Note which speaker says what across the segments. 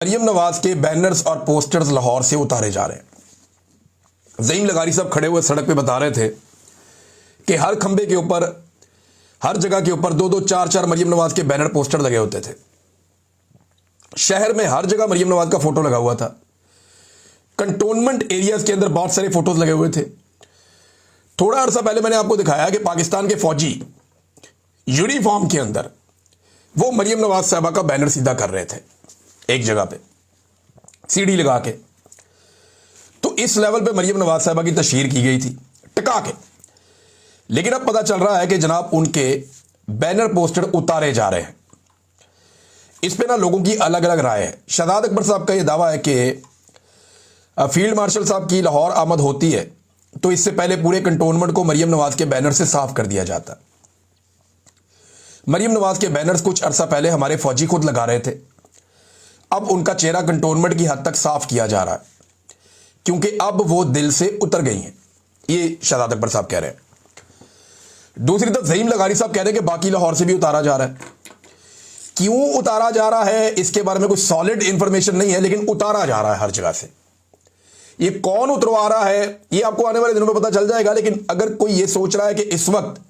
Speaker 1: मरियम नवाज के बैनर्स और पोस्टर्स लाहौर से उतारे जा रहे हैं। ज़हीम लगारी साहब खड़े हुए सड़क पे बता रहे थे कि हर खंबे के ऊपर, हर जगह के ऊपर दो दो चार चार मरियम नवाज के बैनर पोस्टर लगे होते थे। शहर में हर जगह मरियम नवाज का फोटो लगा हुआ था। कंटोनमेंट एरियाज के अंदर बहुत सारे फोटोज लगे हुए थे। थोड़ा अर्सा पहले मैंने आपको दिखाया कि पाकिस्तान के फौजी यूनिफॉर्म के अंदर वो मरियम नवाज साहबा का बैनर सीधा कर रहे थे एक जगह पे सीढ़ी लगा के। तो इस लेवल पे मरियम नवाज साहबा की तशहीर की गई थी टिका के। लेकिन अब पता चल रहा है कि जनाब उनके बैनर पोस्टर उतारे जा रहे हैं। इस पे ना लोगों की अलग अलग राय है। शहजाद अकबर साहब का यह दावा है कि फील्ड मार्शल साहब की लाहौर आमद होती है तो इससे पहले पूरे कंटोनमेंट को मरियम नवाज के बैनर से साफ कर दिया जाता। मरियम नवाज के बैनर्स कुछ अरसा पहले हमारे फौजी खुद लगा रहे थे। अब उनका चेहरा कंटोनमेंट की हद तक साफ किया जा रहा है क्योंकि अब वो दिल से उतर गई हैं, ये शहजाद अकबर साहब कह रहे हैं। दूसरी तरफ ज़हीम लगारी साहब कह रहे हैं कि बाकी लाहौर से भी उतारा जा रहा है। क्यों उतारा जा रहा है इसके बारे में कोई सॉलिड इंफॉर्मेशन नहीं है, लेकिन उतारा जा रहा है हर जगह से। ये कौन उतरवा रहा है ये आपको आने वाले दिनों में पता चल जाएगा। लेकिन अगर कोई ये सोच रहा है कि इस वक्त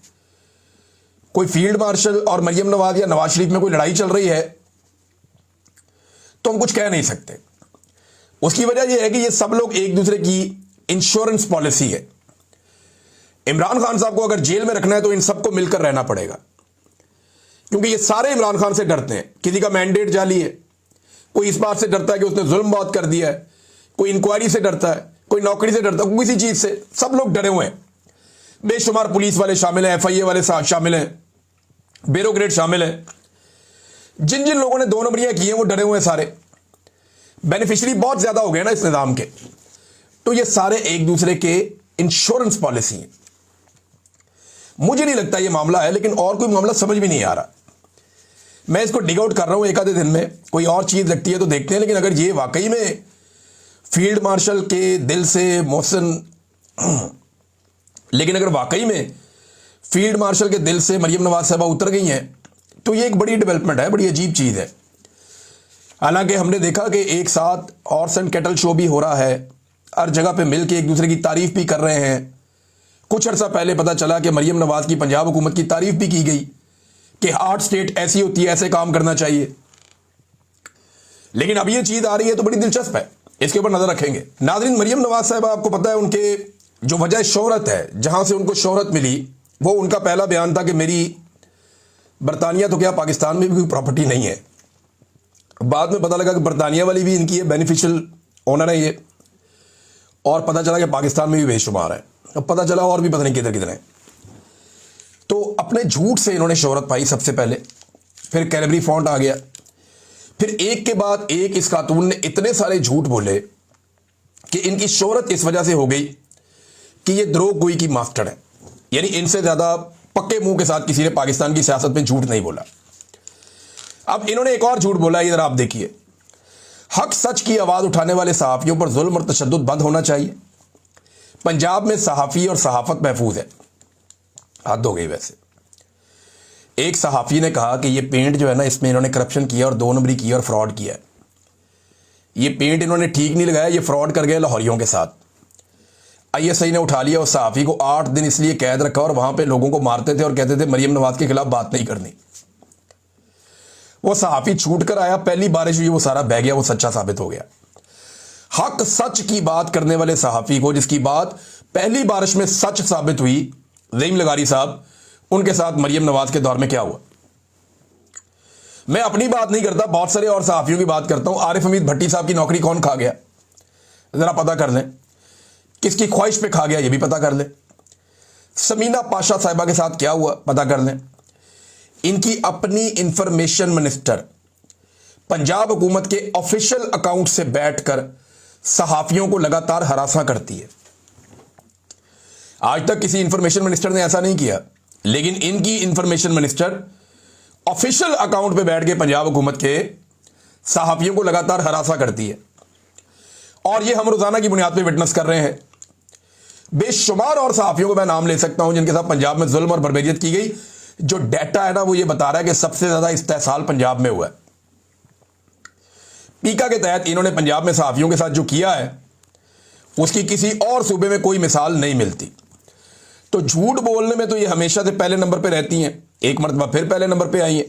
Speaker 1: कोई फील्ड मार्शल और मरियम नवाज या नवाज शरीफ में कोई लड़ाई चल रही है तो हम कुछ कह नहीं सकते। उसकी वजह यह है कि ये सब लोग एक दूसरे की इंश्योरेंस पॉलिसी है। इमरान खान साहब को अगर जेल में रखना है तो इन सबको मिलकर रहना पड़ेगा क्योंकि ये सारे इमरान खान से डरते हैं। किसी का मैंडेट जाली है, कोई इस बात से डरता है कि उसने जुल्म बहुत कर दिया है, कोई इंक्वायरी से डरता है, कोई नौकरी से डरता है, किसी चीज से। सब लोग डरे हुए हैं। बेशुमार पुलिस वाले शामिल हैं, FIA वाले शामिल हैं, ब्यूरोक्रेट शामिल हैं। जिन जिन लोगों ने 2 नंबरियां की हैं वो डरे हुए हैं। सारे बेनिफिशियरी बहुत ज्यादा हो गए ना इस निजाम के। तो ये सारे एक दूसरे के इंश्योरेंस पॉलिसी है। मुझे नहीं लगता ये मामला है, लेकिन और कोई मामला समझ भी नहीं आ रहा। मैं इसको डिग आउट कर रहा हूं एक आधे दिन में। कोई और चीज लगती है तो देखते हैं। लेकिन अगर ये वाकई में फील्ड मार्शल के दिल से मोहसिन लेकिन अगर वाकई में फील्ड मार्शल के दिल से मरियम नवाज साहबा उतर गई हैं तो ये एक बड़ी डेवलपमेंट है, बड़ी अजीब चीज है। हालांकि हमने देखा कि एक साथ हॉर्स एंड कैटल शो भी हो रहा है, हर जगह पे मिलके एक दूसरे की तारीफ भी कर रहे हैं। कुछ अर्सा पहले पता चला कि मरियम नवाज की पंजाब हुकूमत की तारीफ भी की गई कि 8 स्टेट ऐसी होती है, ऐसे काम करना चाहिए। लेकिन अब ये चीज आ रही है तो बड़ी दिलचस्प है, इसके ऊपर नजर रखेंगे। नाज़रीन, मरियम नवाज साहबा आपको पता है उनके जो वजह शोहरत है, जहां से उनको शोहरत मिली, वो उनका पहला बयान था कि मेरी बरतानिया तो क्या पाकिस्तान में भी कोई प्रॉपर्टी नहीं है। बाद में पता लगा कि बरतानिया वाली भी इनकी है, बेनिफिशियल ओनर है ये, और पता चला कि पाकिस्तान में भी बेशुमार है। अब पता चला और भी पता नहीं किधर किधर है। तो अपने झूठ से इन्होंने शोहरत पाई सबसे पहले, फिर कैलबरी फॉन्ट आ गया, फिर एक के बाद एक इस खातून ने इतने सारे झूठ बोले कि इनकी शोहरत इस वजह से हो गई कि ये द्रोह गोई की मास्टर है। यानी इनसे ज्यादा पक्के मुंह के साथ किसी ने पाकिस्तान की सियासत में झूठ नहीं बोला। अब इन्होंने एक और झूठ बोला, इधर आप देखिए। हक सच की आवाज उठाने वाले सहाफियों पर जुल्म और तशद्दुद बंद होना चाहिए। पंजाब में सहाफी और सहाफत महफूज है। हद हो गई। वैसे एक सहाफी ने कहा कि ये पेंट जो है ना, इसमें इन्होंने करप्शन किया और 2 नंबरी किया और फ्रॉड किया है। ये पेंट इन्होंने ठीक नहीं लगाया, ये फ्रॉड कर गए लाहौरियों के साथ। ISI ने उठा लिया उस सहाफी को, 8 दिन इसलिए कैद रखा और वहां पे लोगों को मारते थे और कहते थे मरियम नवाज के खिलाफ बात नहीं करनी। वो सहाफी छूट कर आया, पहली बारिश हुई, वो सारा बह गया, वो सच्चा साबित हो गया। हक सच की बात करने वाले सहाफी को, जिसकी बात पहली बारिश में सच साबित हुई, ज़हीम लगारी साहब, उनके साथ मरियम नवाज के दौर में क्या हुआ। मैं अपनी बात नहीं करता, बहुत सारे और सहाफियों की बात करता हूं। आरिफ हमीद भट्टी साहब की नौकरी कौन खा गया, जरा पता कर लें। किसकी ख्वाहिश पे खा गया ये भी पता कर लें। समीना पाशा साहिबा के साथ क्या हुआ पता कर लें। इनकी अपनी इंफॉर्मेशन मिनिस्टर पंजाब हुकूमत के ऑफिशियल अकाउंट से बैठकर सहाफियों को लगातार हरासा करती है। आज तक किसी इंफॉर्मेशन मिनिस्टर ने ऐसा नहीं किया, लेकिन इनकी इंफॉर्मेशन मिनिस्टर ऑफिशियल अकाउंट पे बैठ के पंजाब हुकूमत के सहाफियों को लगातार हरासा करती है। और ये हम रोजाना की बुनियाद पे विटनेस कर रहे हैं। बेशुमार और सहाफियों को मैं नाम ले सकता हूं जिनके साथ पंजाब में जुल्म और बर्बरियत की गई। जो डाटा है ना वो ये बता रहा है कि सबसे ज्यादा इस्तेहसाल पंजाब में हुआ है। पीका के तहत इन्होंने पंजाब में सहाफ़ियों के साथ जो किया है उसकी किसी और सूबे में कोई मिसाल नहीं मिलती। तो झूठ बोलने में तो ये हमेशा से पहले नंबर पे रहती हैं, एक मरतबा फिर पहले नंबर पे आई हैं।